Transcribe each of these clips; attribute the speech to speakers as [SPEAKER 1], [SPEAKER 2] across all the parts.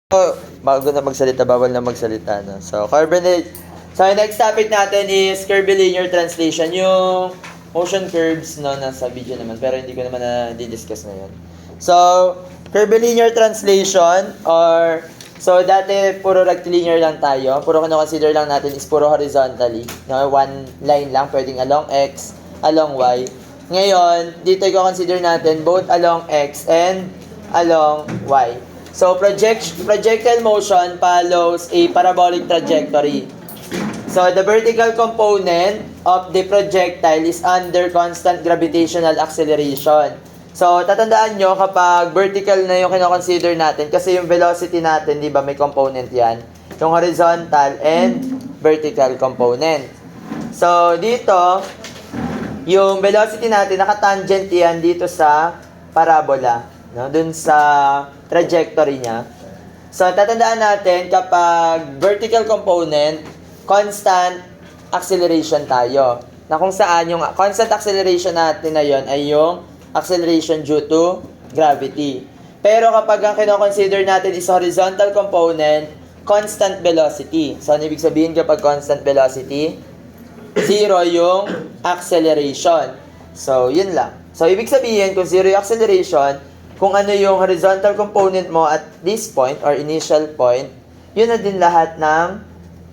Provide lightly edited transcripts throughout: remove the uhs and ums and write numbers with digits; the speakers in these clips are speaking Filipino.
[SPEAKER 1] Bago na magsalita, bawal na magsalita, no? So, next topic natin is curvilinear translation. Yung motion curves, no, nasa video naman. Pero hindi ko naman na-discuss ngayon. So, curvilinear translation so, dati puro rectilinear lang tayo. Puro consider lang natin is puro horizontally. No? One line lang, pwedeng along X, along Y. Ngayon, dito i-consider natin both along X and along Y. So, projectile motion follows a parabolic trajectory. So, the vertical component of the projectile is under constant gravitational acceleration. So, tatandaan nyo kapag vertical na yung kinoconsider natin, kasi yung velocity natin, di ba, may component yan. Yung horizontal and vertical component. So, dito, yung velocity natin, nakatangent yan dito sa parabola. No, dun sa trajectory niya. So, tatandaan natin kapag vertical component, constant acceleration tayo. Na kung saan yung constant acceleration natin na yon ay yung acceleration due to gravity. Pero kapag ang kino-consider natin is horizontal component, constant velocity. So, ano ibig sabihin kapag constant velocity? Zero yung acceleration. So, yun lang. So, ibig sabihin, kung zero yung acceleration, kung ano yung horizontal component mo at this point or initial point, yun na din lahat ng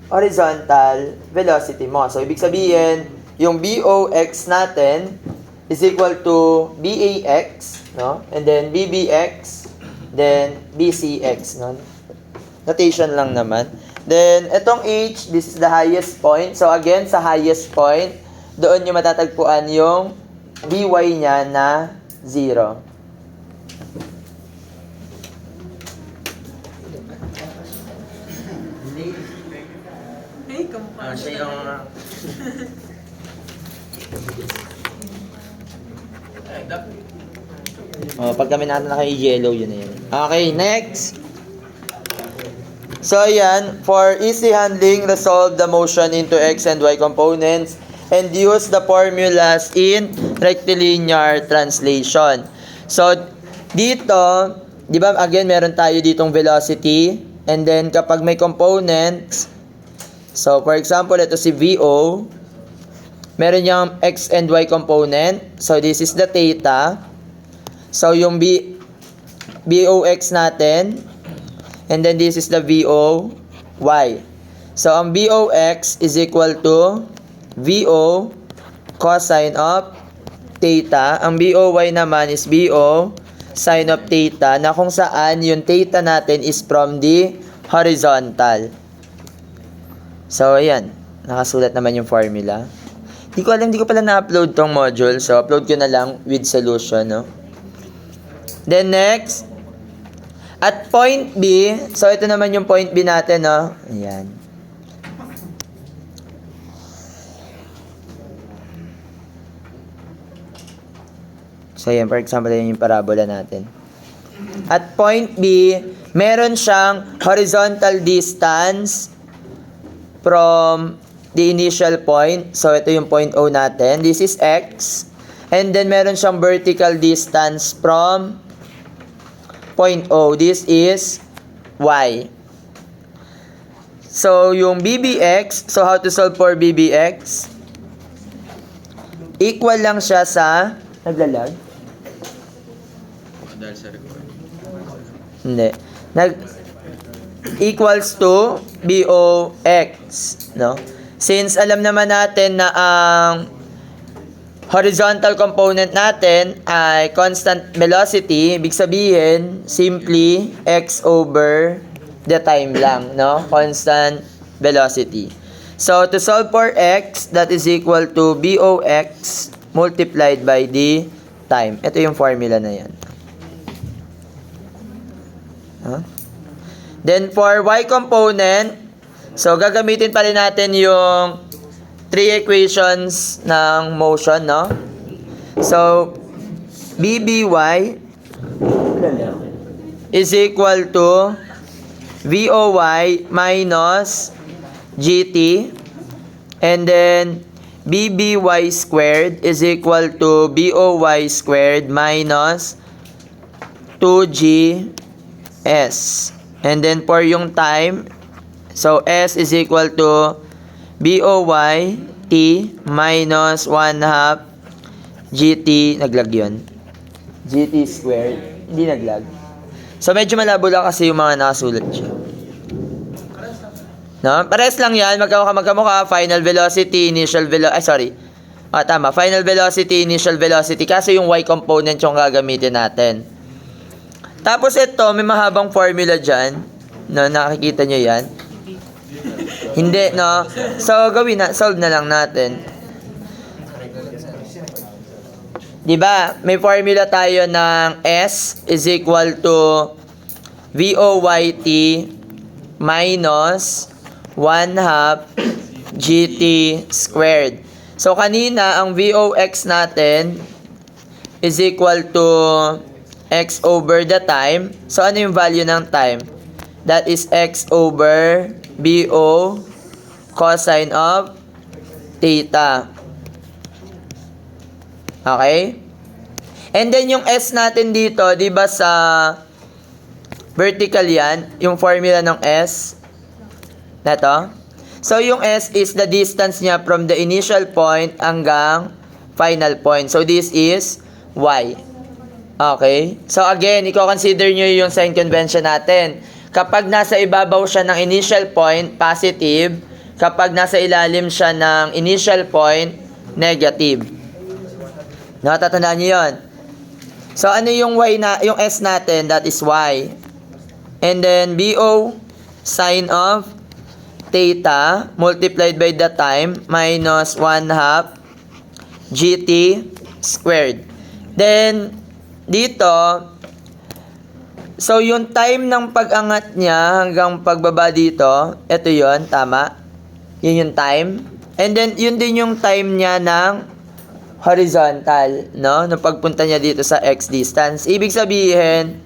[SPEAKER 1] horizontal velocity mo. So, ibig sabihin, yung BOX natin is equal to BAX, no? And then BBX, then BCX, no? Notation lang naman. Then, itong H, this is the highest point. So, again, sa highest point, doon yung matatagpuan yung BY niya na 0. Siya yung... pag kami natin naka-yellow, yun na yun. Okay, next. So, yan. For easy handling, resolve the motion into X and Y components and use the formulas in rectilinear translation. So, dito, di ba, again, meron tayo ditong velocity and then kapag may components, so, for example, ito si VO. Meron niyang X and Y component. So, this is the theta. So, yung BOX natin. And then, this is the VOY. So, ang BOX is equal to VO cosine of theta. Ang BOY naman is VO sine of theta, na kung saan yung theta natin is from the horizontal. So, ayan. Nakasulat naman yung formula. Hindi ko pala na-upload tong module. So, upload ko na lang with solution, no? Then, next. At point B. So, ito naman yung point B natin, no? Ayan. So, ayan. For example, ayan yung parabola natin. At point B, meron siyang horizontal distance from the initial point. So, ito yung point O natin. This is X. And then, meron siyang vertical distance from point O. This is Y. So, yung BBX. So, how to solve for BBX? Equal lang siya sa... Naglalag?
[SPEAKER 2] Dahil sa record.
[SPEAKER 1] Hindi. Equals to BOX, no? Since alam naman natin na ang horizontal component natin ay constant velocity, ibig sabihin, simply X over the time lang, no? Constant velocity. So, to solve for X, that is equal to BOX multiplied by the time. Ito yung formula na yan. Huh? Then, for Y component, so, gagamitin pa rin natin yung 3 equations ng motion, no? So, BBY is equal to VOY minus GT. And then, BBY squared is equal to BOY squared minus 2GS. And then for yung time, so S is equal to BOY T minus 1/2 GT, naglag yun. GT squared, hindi naglag. So medyo malabo lang kasi yung mga nakasulat siya. No? Pares lang yan, magkamukha, final velocity, initial velocity, final velocity, initial velocity, kasi yung Y component yung gagamitin natin. Tapos ito, may mahabang formula dyan, no, nakikita nyo yan. Hindi, no? So, solve na lang natin. Diba, may formula tayo ng S is equal to VOYT minus 1/2 GT squared. So, kanina, ang VOX natin is equal to X over the time. So, ano yung value ng time? That is X over BO cosine of theta. Okay? And then, yung S natin dito, di ba sa vertical yan, yung formula ng S, na to. So, yung S is the distance niya from the initial point hanggang final point. So, this is Y. Okay? So, again, i-consider nyo yung sign convention natin. Kapag nasa ibabaw siya ng initial point, positive. Kapag nasa ilalim siya ng initial point, negative. Natatandaan nyo yun? So, ano yung yung S natin? That is Y. And then, BO sine of theta multiplied by the time minus 1/2 GT squared. Then, dito, so yung time ng pag-angat niya hanggang pagbaba dito, ito yon, tama? Yun yung time. And then, yun din yung time niya ng horizontal, no? Nung pagpunta niya dito sa X distance. Ibig sabihin,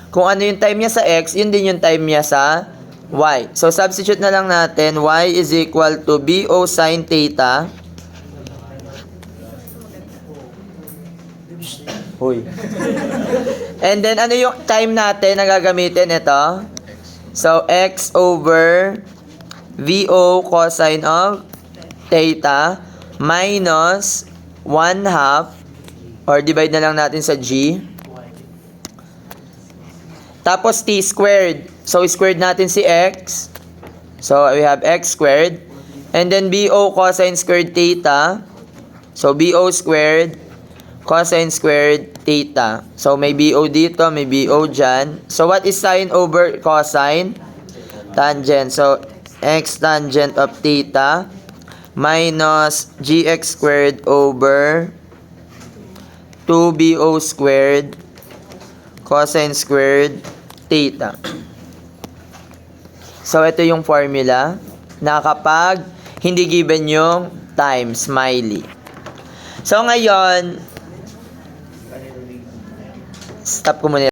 [SPEAKER 1] kung ano yung time niya sa X, yun din yung time niya sa Y. So, substitute na lang natin. Y is equal to BO sine theta. Hoy. And then, ano yung time natin na gagamitin? Ito. So, X over VO cosine of theta minus 1/2 or divide na lang natin sa G. Tapos T squared. So, squared natin si X. So, we have X squared. And then, BO cosine squared theta. So, BO squared cosine squared theta. So, may BO dito, may BO dyan. So, what is sine over cosine? Tangent. So, X tangent of theta minus GX squared over 2BO squared cosine squared theta. So, ito yung formula na kapag hindi given yung time, smiley. So, ngayon, stop ko muna.